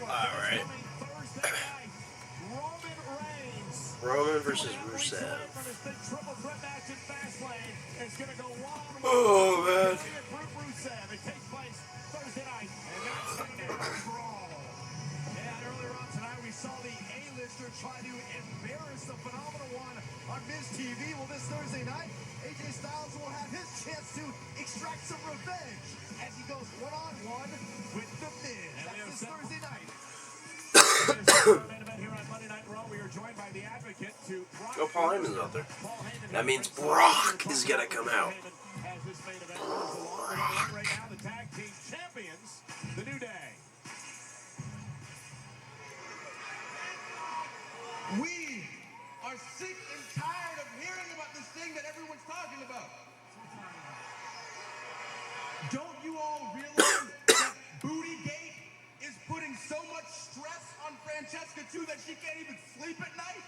Alright. Roman versus Rusev. Oh, man. Try to embarrass the phenomenal one on Miz TV. Well, this Thursday night, AJ Styles will have his chance to extract some revenge as he goes one-on-one with the Miz. That's this Thursday night. Here on Monday Night Raw, we are joined by the advocate to Brock. Oh, Paul Heyman's out there. That means Brock is gonna come out. As this main event goes along right now, the tag team champions, the New Day. We are sick and tired of hearing about this thing that everyone's talking about. Don't you all realize that Bootygate is putting so much stress on Francesca too that she can't even sleep at night?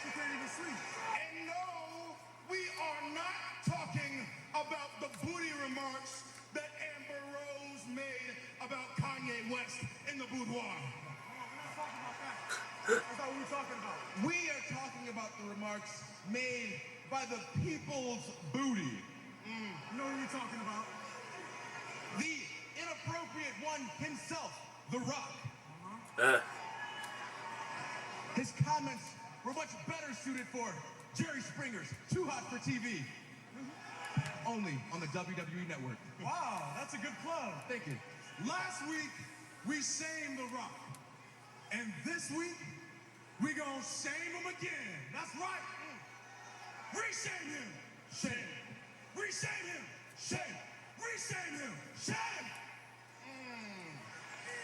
She can't even sleep. And no, we are not talking about the booty remarks that Ambrose made about Kanye West in the boudoir. That's not what we're talking about. We are talking about the remarks made by the people's booty. You know what we're talking about? The inappropriate one himself, The Rock. His comments were much better suited for Jerry Springer's Too Hot for TV. Only on the WWE Network. Wow, that's a good plug. Thank you. Last week, we shamed The Rock. And this week, we gonna shame him again. That's right. Reshame him. Shame. Reshame him. Shame. Reshame him. Shame.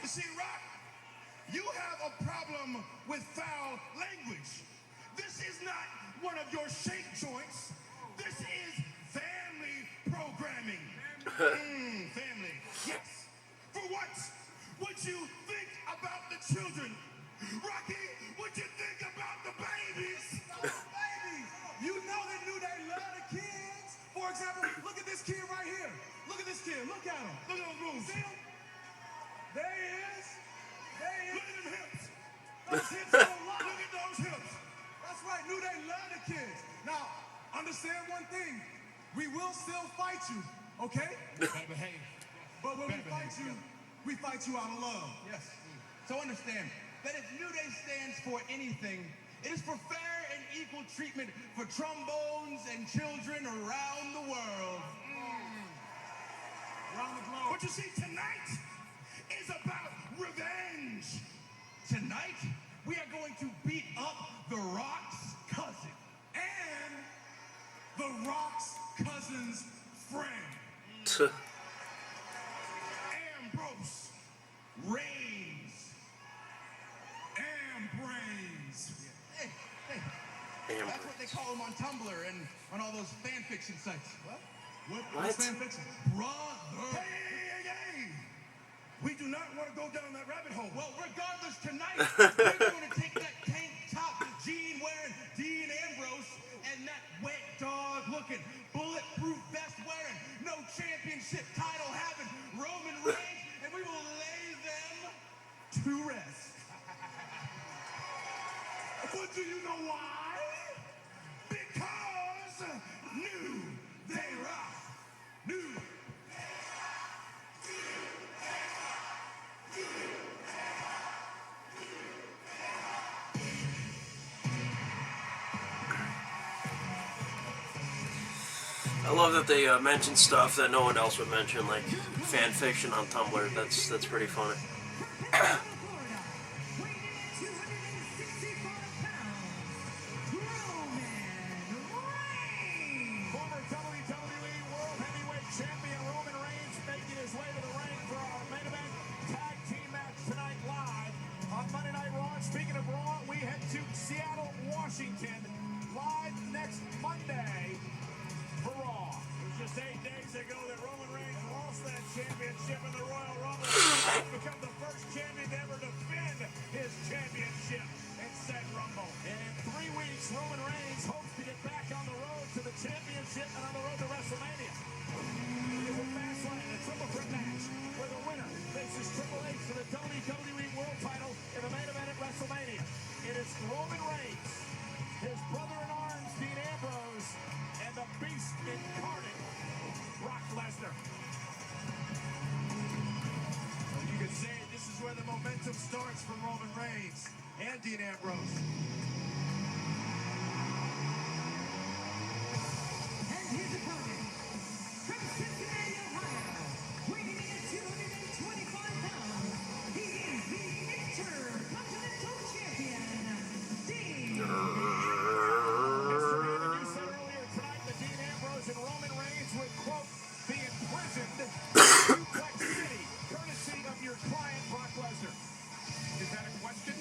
You see, Rock, you have a problem with foul language. This is not one of your shake joints. This is family programming. Family. Yes. For once, would you think about the children? Rocky, would you think about the babies? Babies, you know that New Day love the kids. For example, look at this kid right here. Look at this kid. Look at him. Look at those moves. See him? There he is. There he is. Look at them hips. Those hips don't lie. Look at those hips. That's right. New Day love the kids. Now, understand one thing. We will still fight you, okay? Better behave. But when we fight you out of love. Yes. So understand that if New Day stands for anything, it is for fair and equal treatment for trombones and children around the world. Around the globe. But you see, tonight is about revenge. Tonight, we are going to beat up The Rock's cousin. And The Rock's cousin's friend. Ambrose Reigns. Hey, that's what they call him on Tumblr and on all those fan fiction sites. What? What's fan fiction? Brother. Hey. We do not want to go down that rabbit hole. Well, regardless, tonight, we're going to take that tank top, jean wearing Dean Ambrose and that wet dog looking, bulletproof vest wearing, no championship title having Roman Reigns, and we will lay them to rest. But do you know why? Because New Day Rock. New. I love that they mention stuff that no one else would mention, like fan fiction on Tumblr. That's pretty funny. Former WWE World Heavyweight Champion Roman Reigns making his way to the ring for our main event tag team match tonight live on Monday Night Raw. And speaking of Raw, we head to Seattle, Washington, live next Monday for Raw. It was just 8 days ago that Roman Reigns lost that championship in the Royal Rumble. He's become the first champion to ever defend his championship in said Rumble. And in 3 weeks, Roman Reigns hopes to get back on the road to the championship and on the road to WrestleMania. It is a fast lane, a triple threat match where the winner faces Triple H performance from Roman Reigns and Dean Ambrose. And his opponent, from Cincinnati, Ohio, weighing in at 225 pounds, he is the Intercontinental Champion, Dean. Mr. Heyman, you said earlier tonight that Dean Ambrose and Roman Reigns would, quote, be imprisoned in Suplex City, courtesy of your client, Brock Lesnar. Is that a question?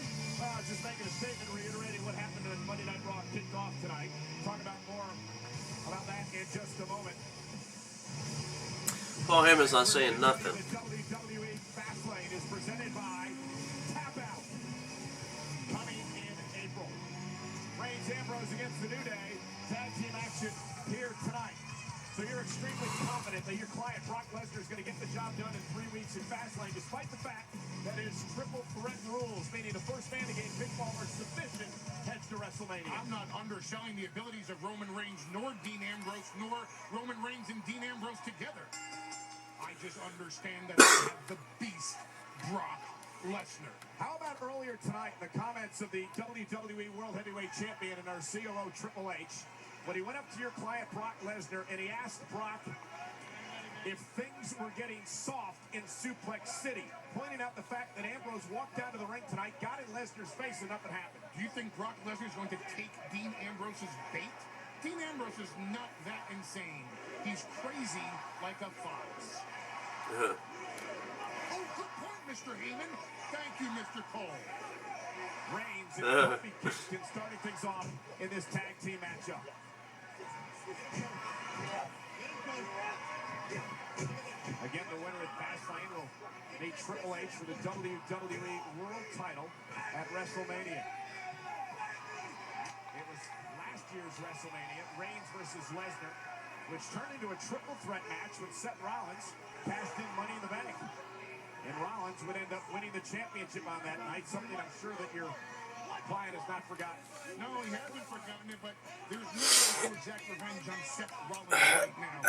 Just making a statement reiterating what happened when Monday Night Raw kicked off tonight. Talk about more about that in just a moment. Paul Heyman's not saying nothing. The WWE Fastlane is presented by Tap Out. Coming in April. Reigns Ambrose against the New Day. Tag team action here tonight. So you're extremely confident that your client, Brock Lesnar, is going to get the job done in 3 weeks in Fastlane, despite the fact that his triple threat rules, meaning the first man to gain pinfall are sufficient, heads to WrestleMania. I'm not underselling the abilities of Roman Reigns, nor Dean Ambrose, nor Roman Reigns and Dean Ambrose together. I just understand that I have the beast, Brock Lesnar. How about earlier tonight, the comments of the WWE World Heavyweight Champion and our COO, Triple H, when he went up to your client, Brock Lesnar, and he asked Brock if things were getting soft in Suplex City, pointing out the fact that Ambrose walked down to the ring tonight, got in Lesnar's face, and nothing happened. Do you think Brock Lesnar is going to take Dean Ambrose's bait? Dean Ambrose is not that insane. He's crazy like a fox. Oh, good point, Mr. Heyman. Thank you, Mr. Cole. Reigns and Kofi Kingston starting things off in this tag team matchup. Again, the winner at Fastlane will meet Triple H for the WWE World Title at WrestleMania. It was last year's WrestleMania, Reigns versus Lesnar, which turned into a triple threat match when Seth Rollins cashed in Money in the Bank. And Rollins would end up winning the championship on that night, something I'm sure that your client has not forgotten. No, he hasn't forgotten it, but there's no way to exact revenge on Seth Rollins right now.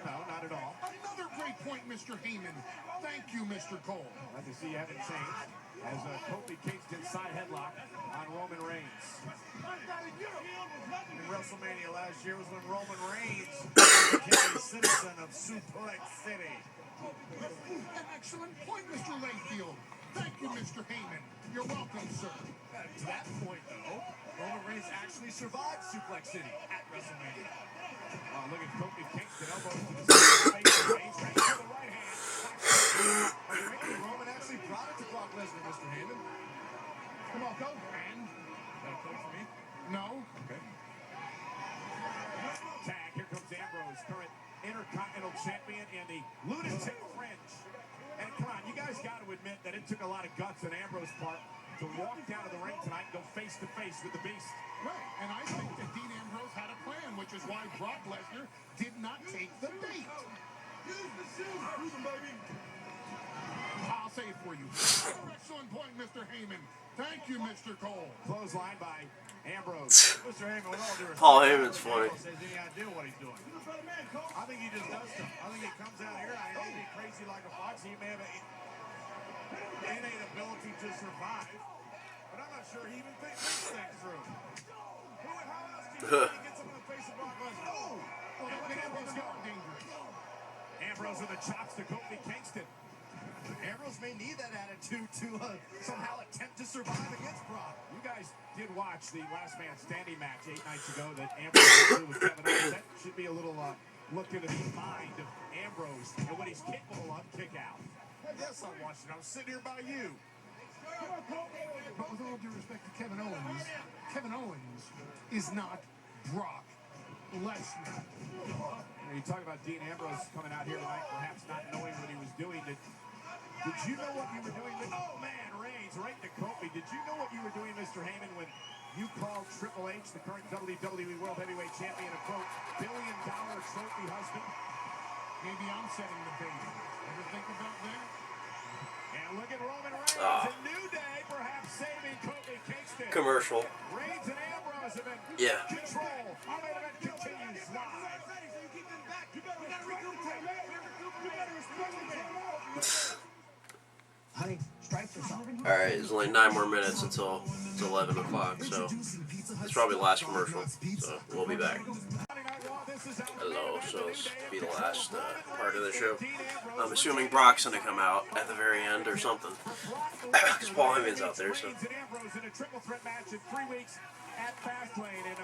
No, not at all. Another great point, Mr. Heyman. Thank you, Mr. Cole. Glad to see you haven't changed. As Kofi Kingston side headlock on Roman Reigns. In WrestleMania last year was when Roman Reigns became a citizen of Suplex City. An excellent point, Mr. Layfield. Thank you, Mr. Heyman. You're welcome, sir. To that point, though, Roman Reigns actually survived Suplex City at WrestleMania. Oh, look at Kofi Kingston elbows to the side face. Reigns right to the right hand. Roman actually brought it to Brock Lesnar, Mr. Heyman. Come on, go. And? Got a point for me? No. Okay. Tag. Here comes Ambrose, current Intercontinental Champion and the Lunatic Fringe. And come on, you guys got to admit that it took a lot of guts on Ambrose's part to walk down to the ring tonight and go face to face with the Beast. Right. And I think that Dean Ambrose had a plan, which is why Brock Lesnar did not take the bait. Use the shoes, use them, baby. I'll say it for you. Excellent point, Mr. Heyman. Thank you, Mr. Cole. Clothesline by Ambrose. Mr. Heyman, with all due respect, Paul Heyman's funny. Ambrose has any idea what he's doing. I think he just does stuff. I think he comes out here, I think he's crazy like a fox. He may have an innate ability to survive, but I'm not sure he even thinks things through. How else do you think he gets him in the face of Brock Lesnar? Oh! Well, that makes Ambrose go dangerous. Ambrose with the chops to Kofi Kingston. Ambrose may need that attitude to somehow attempt to survive against Brock. You guys did watch the Last Man Standing match 8 nights ago that Ambrose did with Kevin Owens. That should be a little look into the mind of Ambrose and what he's capable of. Kick out. Yes, I'm watching. I'm sitting here by you. But with all due respect to Kevin Owens is not Brock Lesnar. You talk about Dean Ambrose coming out here tonight, perhaps not knowing what he was doing. Did you know what you were doing? Oh, man, Reigns right to Kofi. Did you know what you were doing, Mr. Heyman, when you called Triple H, the current WWE World Heavyweight Champion, a, quote, billion-dollar trophy husband? Maybe I'm setting the bait. Ever think about that? And look at Roman Reigns. A New Day, perhaps saving Kofi Kingston. Commercial. Reigns and Ambrose have been Yeah. control. Our main event continues live. Honey, stripes or something. Alright, there's only 9 more minutes until it's 11 o'clock, so it's probably the last commercial, so we'll be back. Hello, so this will be the last part of the show. I'm assuming Brock's going to come out at the very end or something, because Paul Heyman's out there, so. Ambrose in a triple threat match in 3 weeks at Fastlane, and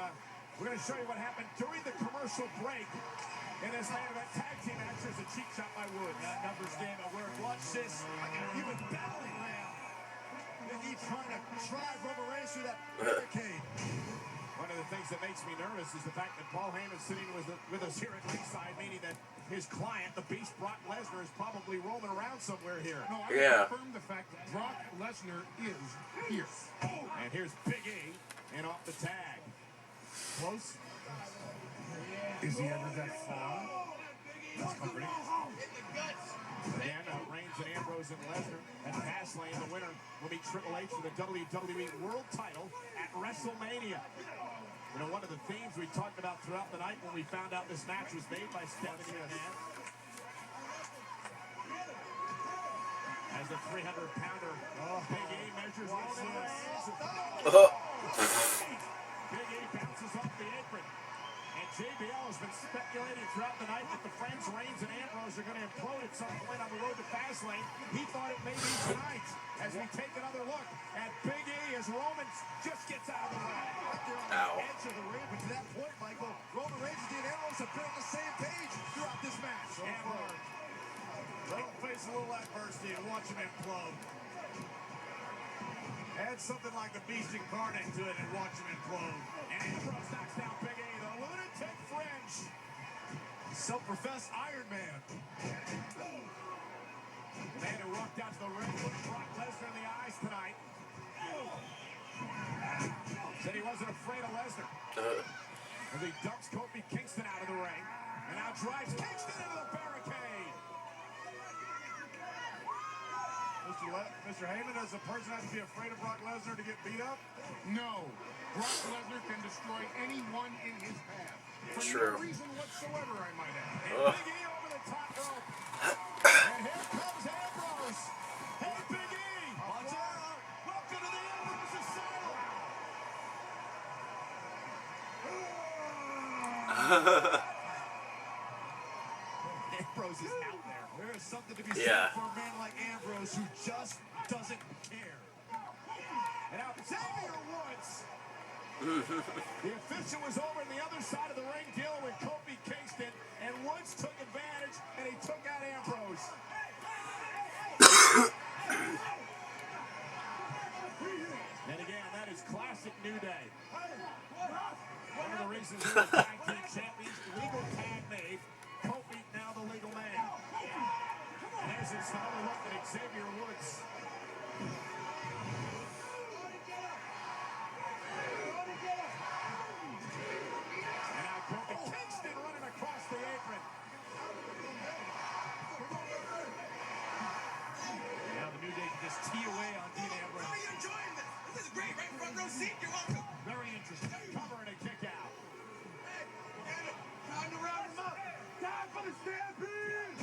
we're going to show you what happened during the commercial break in this main event tag team match. There's a cheap shot by Wood. Numbers game at work. Watch this. Even battling ram. Biggie trying to drive Roman Reigns through that barricade. One of the things that makes me nervous is the fact that Paul Heyman's sitting with us here at ringside, meaning that his client, the Beast Brock Lesnar, is probably roaming around somewhere here. No, I confirm the fact that Brock Lesnar is here. And here's Big E, and off the tag. Close. Is he ever that far? That's comforting. Again, Reigns and Ambrose and Lesnar at Fastlane. The winner will meet Triple H for the WWE World Title at WrestleMania. You know, one of the themes we talked about throughout the night when we found out this match was made by Stephanie McMahon. As the 300-pounder Big E measures on Big E bounces off the apron. And JBL has been speculating throughout the night that the friends Reigns and Ambrose are going to implode at some point on the road to Fastlane. He thought it may be tonight as we take another look at Big E as Roman just gets out of the way. Ow. Edge of the ring, but to that point, Michael, Roman Reigns and Dean Ambrose have been on the same page throughout this match. Ambrose. They'll face a little adversity and watch him implode. Add something like the Beast Incarnate to it and watch him implode. And Ambrose knocks down Big E, the lunatic French. Self-professed Iron Man. The man who walked out to the ring looked Brock Lesnar in the eyes tonight. Said he wasn't afraid of Lesnar. As he dumps Kofi Kingston out of the ring. And now drives Kingston into the barricade. Mr. Heyman, does a person have to be afraid of Brock Lesnar to get beat up? No. Brock Lesnar can destroy anyone in his path. For True. no reason whatsoever, I might add. And Big E over the top rope. And here comes Ambrose. Hey, Big E. Watch out. Welcome to the Ambrose Asylum. Ambrose is out there. There is something to be said for a man like Ambrose who just doesn't care. And now Xavier Woods. The official was over on the other side of the ring dealing with Kofi Kingston, and Woods took advantage, and he took out Ambrose. And again, that is classic New Day. One of the reasons they were tag team champions, legal tag made. Kofi now the legal man. And there's this another look at Xavier Woods. And now Kofi Kingston running across the apron. Now the New Day can just tee away on Dean Ambrose. How are you enjoying this? This is great, right? Front row seat, you're welcome. Very interesting. Cover and a kick out. Hey, damn it. Time to round him up. Time for the stampede.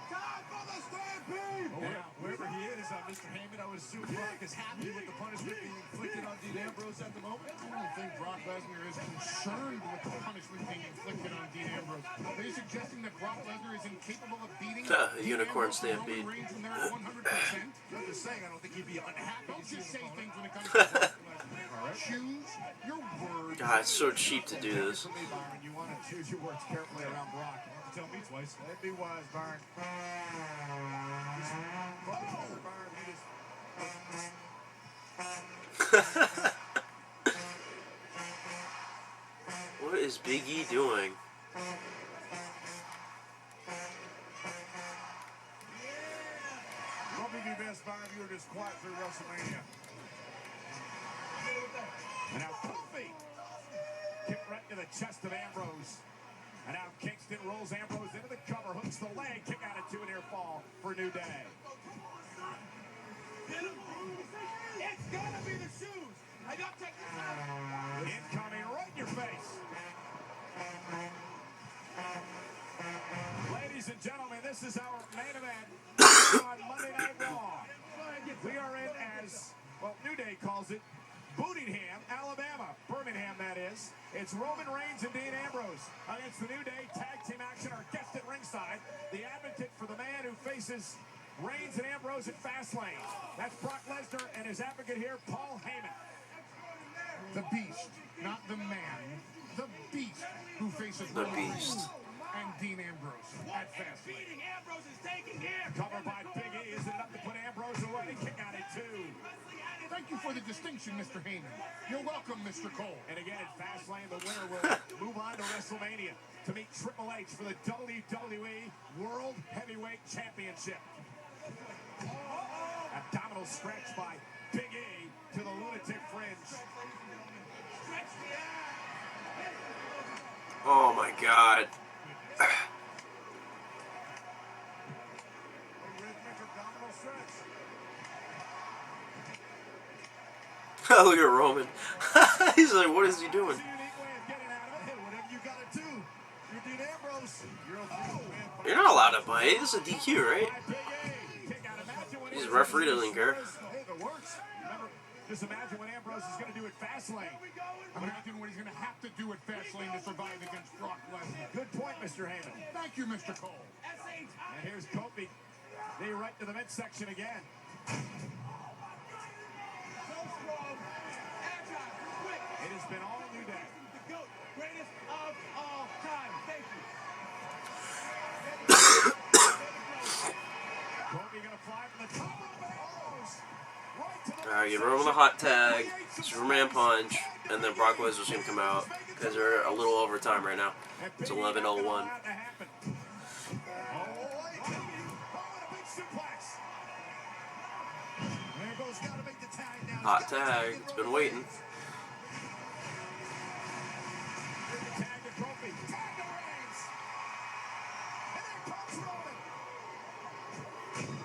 Time for the stampede. Oh, yeah. Wherever he is, Mr. Heyman, I would assume Brock is happy with the punishment being inflicted on Dean Ambrose at the moment. I don't think Brock Lesnar is concerned with the punishment being inflicted on Dean Ambrose. Are you suggesting that Brock Lesnar is incapable of beating Dean Unicorn Ambrose and stampede. Roman Reigns when they're at 100%? I'm just saying, I don't think he'd be unhappy. Don't just say things when it comes to Brock Lesnar. Choose your words. God, it's so cheap to do this. For me, Byron, you want to choose your words carefully around Brock. You have to tell me twice. That'd be wise, Byron. Byron, he just... What is Big E doing? What would be best, Byron, if you were just quiet through WrestleMania? And now Kofi. Kick right to the chest of Ambrose. And now Kingston rolls Ambrose into the cover, hooks the leg, kick out at 2 near fall for New Day. It's gonna be the shoes. I don't take this out. Incoming right in your face. Ladies and gentlemen, this is our main event on Monday Night Raw. We are It's Roman Reigns and Dean Ambrose against the New Day tag team action. Our guest at ringside, the advocate for the man who faces Reigns and Ambrose at Fastlane. That's Brock Lesnar and his advocate here, Paul Heyman. The Beast, not the man. The Beast who faces The Roman Beast. Reigns and Dean Ambrose at Fastlane. Ambrose is taking here. Covered by Big E. Is it enough to put Ambrose away? Kick out at 2. Thank you for the distinction, Mr. Heyman. You're welcome, Mr. Cole. And again, at Fastlane, the winner will move on to WrestleMania to meet Triple H for the WWE World Heavyweight Championship. Abdominal stretch by Big E to the lunatic fringe. Oh my God. Rhythmic abdominal stretch. Look at Roman. He's like, what is he doing? It's a unique way of getting out of it. Hey, whatever you gotta do. You're Dean Ambrose. You're You're not allowed to bite. This is a DQ, right? Big E. Kick out. Imagine when He's a Ambrose referee, doesn't care. Hey, if it works. Remember, just imagine what Ambrose is gonna do at Fastlane. Imagine what he's going to have to do at Fastlane to survive against Brock Lesnar. Good point, Mr. Heyman. Thank you, Mr. Cole. And here's Kofi. Knee right to the midsection again. It has been all New Day. The GOAT, greatest of all time. Thank you. Kofi gonna fly from the top of the elbows. Right to the Alright, give Roman the hot tag, Superman punch, and then Brock Lesnar's gonna come out because they're a little over time right now. It's 11:01. Hot tag. It's been waiting.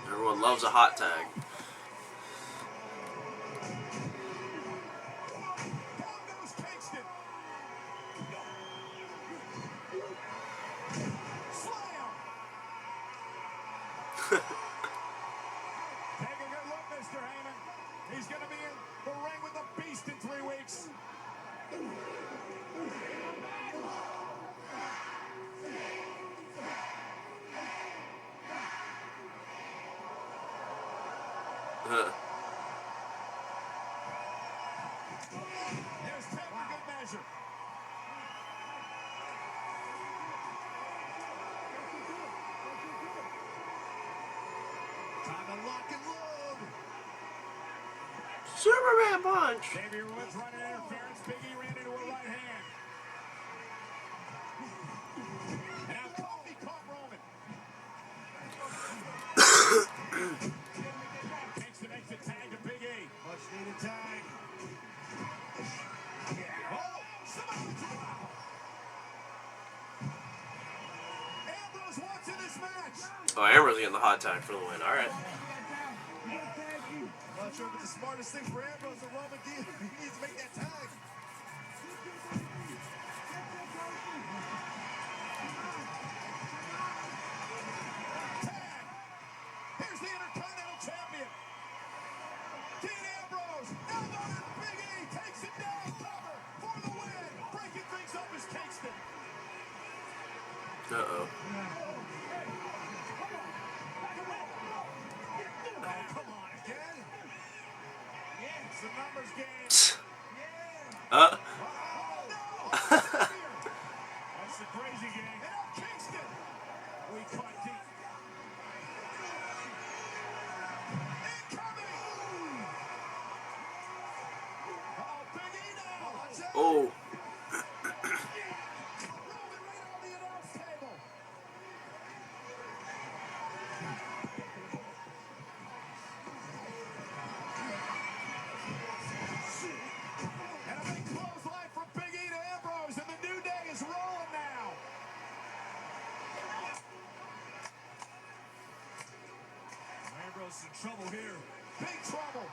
Everyone loves a hot tag. Take a good look, Mr. Heyman. He's going to be in the ring with the Beast in 3 weeks. Here's 10 for good measure. Time to lock and load. Superman punch. Xavier Woods running interference. Big E ran into a right hand. And now Kofi caught Roman. Kingston makes the tag to Big E. Much needed tag. Oh, somebody drop. Ambrose wants in this match. Oh, Ambrose getting the hot tag for the win. All right. Not sure if it's the smartest thing for Ambrose or Roman. He needs to make that tag. Tag. Here's the Intercontinental Champion. Dean Ambrose. Elbow to Big E. Takes it down. Cover for the win. Breaking things up is Kingston. Uh-oh. Oh, come on again. It's the numbers game. Uh. That's the crazy game. And now Kingston. We caught deep. Incoming. Oh, Big E now. Watch out. Oh. Roman right on the announce table. And a big clothesline from Big E to Ambrose, and the New Day is rolling now. Ambrose in trouble here. Big trouble.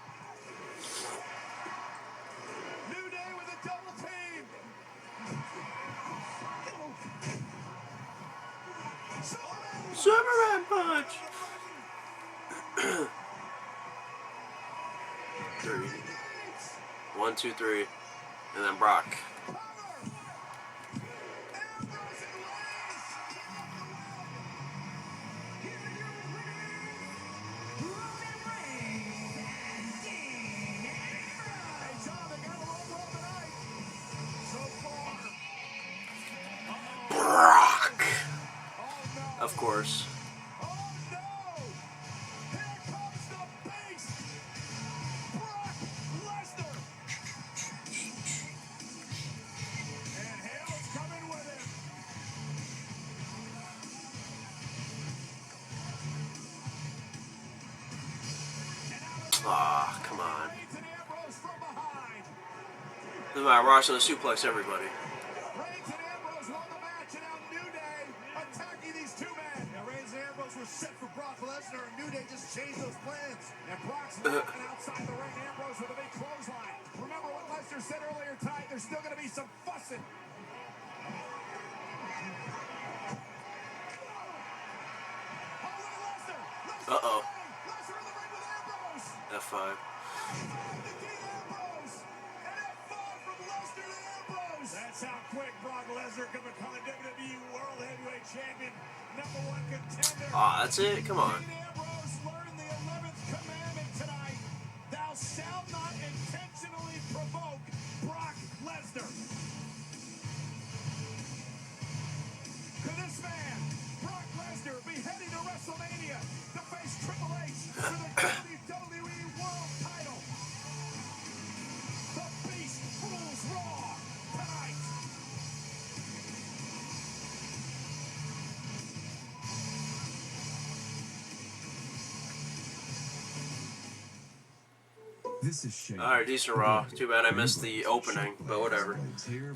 New Day with a double team. Superman punch. 3. 1, 2, 3. And then Brock. Ah, come on. Reigns and Ambrose from behind. This is why Ross gonna suplex everybody. Reigns and Ambrose won the match, and now New Day attacking these two men. Now, Reigns and Ambrose were set for Brock Lesnar, and New Day just changed those plans. And Brock's knocking outside the ring. Ambrose with a big clothesline. Remember what Lesnar said earlier tonight. There's still going to be some fussing. Uh-oh. Lesnar in the ring with Ambrose. F5. F5 to Dean Ambrose. And F5 from Lesnar to Ambrose. That's how quick Brock Lesnar can become the WWE World Heavyweight Champion. #1 contender. Ah, that's it? Come on. Dean Ambrose learned the 11th commandment tonight. Thou shalt not intentionally provoke Brock Lesnar. Could this man, Brock Lesnar, be heading to WrestleMania to face Triple H for the WWE World title? The Beast rules Raw tonight. This is Shane. Alright, decent Raw. Too bad I missed the opening, but whatever.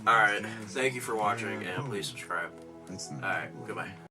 Alright, thank you for watching, and please subscribe. That's not Alright, goodbye.